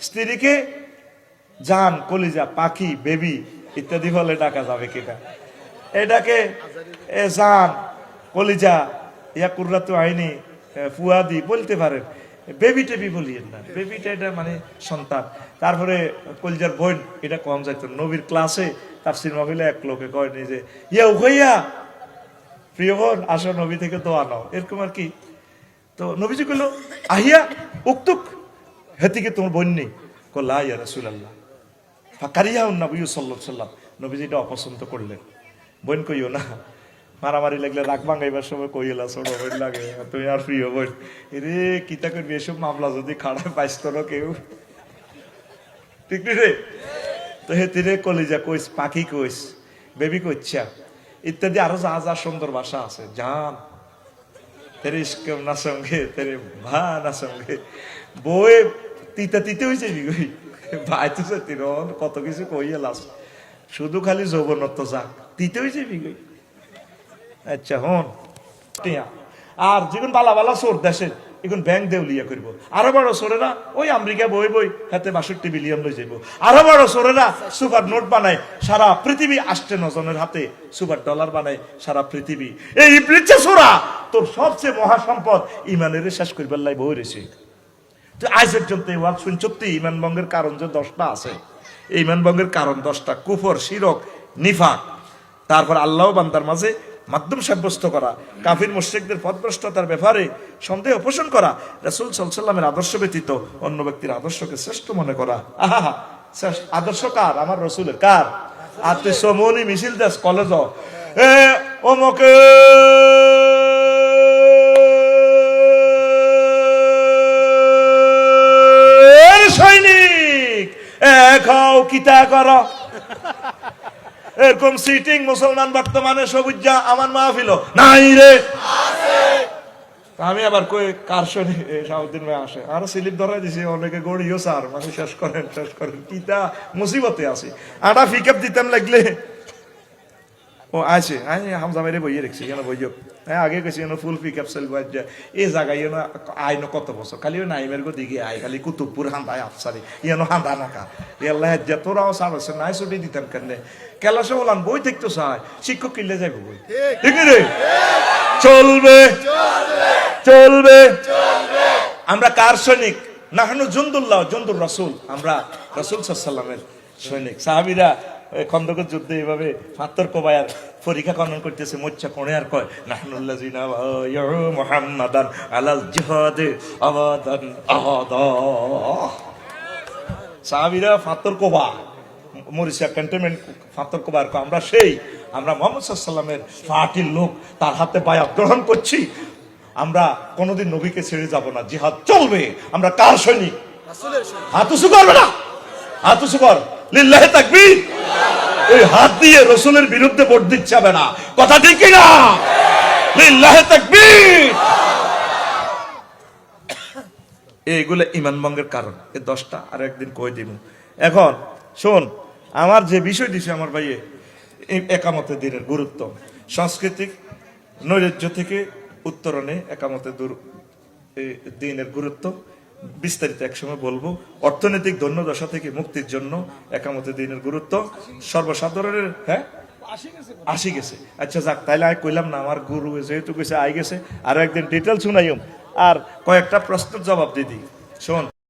স্ত্রীকে জান, কলিজা, পাখি, বেবি ইত্যাদি বলে ডাকা যাবে কিনা? এটাকে জান, কলিজা, ইয়া কুর্রাতু আইনি, ফুয়াদি বলতে পারেন, বেবি টেবি বলিয়েন না। বেবিটা এটা মানে সন্তান। তারপরে কলিজার বোন, এটা কম যাইত। নবীর ক্লাসে তাফসীর মাহফিলে এক লোকে কয়নি যে ইয়া উখাইয়া, প্রিয় বোন আসো নবী থেকে দোয়া নাও, এরকম আর কি। তো নবীজি কইল আহিয়া উক্তুক, হেতিকে তোমার বোন নেই? কল্লা ইয়া রাসূলুল্লাহ ফাকারিয়া নবী সাল্লাল্লাহু আলাইহি ওয়াসাল্লাম, নবীজি এটা অপছন্দ করলেন। বোন কইও না, মারামারি লাগলে রাগ ভাঙাইবার সময় কইলা ছোট বোন লাগে, তুমি আর প্রিয় বোন। রে কিতা করবি এসব মামলা যদি খাড়ায় পাইস তো কেউ, ঠিক রে? তো হেতিরে কলিজা কইস, পাখি কইস, বেবি কইছা ইত্যাদি আরো যা যা সুন্দর ভাষা আছে। জান তেরে ইশক না সঙ্গে, তেরে ভা না সঙ্গে, বই তিতা তিতে হয়েছে বিগই ভাই তো তিরন কত কিছু কইয়া লাস, শুধু খালি যৌবনত্ব যাক তিতে হয়েছে বিগই। আচ্ছা হন, আর যেগুন বালা বালা চোর দেশে এখন ব্যাংক দেউলিয়া করবো। আরো বড় চোরেরা ওই আমেরিকা বই বই হাতে 62 বিলিয়ন লই যাইব। আরো বড় চোরেরা সুপার নোট বানায় সারা পৃথিবী, 8 জনের হাতে সুপার ডলার বানায় সারা পৃথিবী। এই ইবলিসে চোরা তোর সবচেয়ে মহাসম্পদ ইমানের শেষ করবার লাই বই রয়েছে। তো আজ পর্যন্ত এই ওয়াজ শুনছতি ইমান ভঙ্গের কারণ যে 10টা আছে। এই ইমান ভঙ্গের কারণ 10টা: কুফর, শিরক, নিফাক, তারপর আল্লাহ বান্দার মাঝে মাধ্যম সাব্যস্ত করা, কাফির মুশরিকদের পথভ্রষ্টতার ব্যাপারে সন্দেহ পোষণ করা, রাসূল সাল্লাল্লাহু আলাইহি ওয়াসাল্লামের আদর্শ ব্যতীত অন্য ব্যক্তির আদর্শকে শ্রেষ্ঠ মনে করা। আহা, আদর্শ কার? আমার রাসূলের। কার? আর তুই সমনি মিছিল দাস কলেজ ওমকে সৈনিক খাও কিতা কর, এরকম সিটিং মুসলমান বর্তমানে সবুজা আমার মাহফিল নাই রে। আমি আবার কই কার শনি শাহুদ্দিন ভাই আসে আর স্লিপ ধরাই দিছি, অনেকে গড়িও স্যার মানে শেষ করেন কিতা মুসিবতে আছে। আটা পিকআপ দিতাম লাগলে ও আছে আমি হামজা মেরে বইয়ে রেখছি কেন বইও। হ্যাঁ আগে গেছি কেন ফুল পিকআপ সেল বাজ্যা এই জায়গায় ইয়েন আইন কত বছর খালি ওই নাইমের গো দিকে আই খালি কুতুবপুর হান্দায় আফসারি ইয়েন হান্দা নাকা এল্লাহ যা তোরাও সার হচ্ছে নাই ছুটি দিতাম কেন কেলাসে বলান বই দেখতো চাই শিক্ষক কিনলে যাইব বই, ঠিক রে? চলবে চলবে। আমরা কার সৈনিক? নাহনু জুনদুল্লাহ, জুনদুর রাসূল। আমরা রাসূল সাল্লাল্লাহু আলাইহি ওয়াসাল্লামের সৈনিক। সাহাবীরা খন্দকের যুদ্ধে এইভাবে পাথর কোবায়ার পরীক্ষা খনন করতেছে, মোচ্চা কোণে আর কয় নাহনুল্লাযিনা বায়াউ মুহাম্মাদান আলাল জিহাদে আবাদান আহাদা। সাহাবীরা পাথর কোবা মরিসা ক্যান্টনমেন্ট পাথর কোবার কয় আমরা সেই, আমরা মুহাম্মদ সাল্লাল্লাহু আলাইহি ওয়াসাল্লামের পার্টির লোক, তার হাতে বায়াত গ্রহণ করছি, আমরা কোনোদিন নবীকে ছেড়ে যাব না, জিহাদ চলবে। আমরা কার সৈনিক? রাসূলের সৈনিক। হাত উঁচু করবে না, হাত উঁচু কর, লিল্লাহি তাকবীর। এই হাত দিয়ে রাসূলের বিরুদ্ধে ভোট দিতে হবে না, কথা ঠিক কি না? লিল্লাহি তাকবীর। এইগুলো ইমান ভঙ্গের কারণ। এই 10টা আর একদিন কই দিব। এখন শোন, আমার যে বিষয় দিছে আমার ভাইয়ে, একামতে দিনের গুরুত্ব, সাংস্কৃতিক নৈরাজ্য থেকে উত্তরণে একামতে দিনের গুরুত্ব বিস্তারিত একসময় বলবো। অর্থনৈতিক দৈন্যদশা থেকে মুক্তির জন্য একামতে দিনের গুরুত্ব সর্বসাধারণের। হ্যাঁ আসি গেছে। আচ্ছা যাক, তাইলে আমি কইলাম না, আমার গুরু যেহেতু কইছে আই গেছে, আর একদিন ডিটেল শুনাইম আর কয়েকটা প্রশ্নের জবাব দিদি। শোন।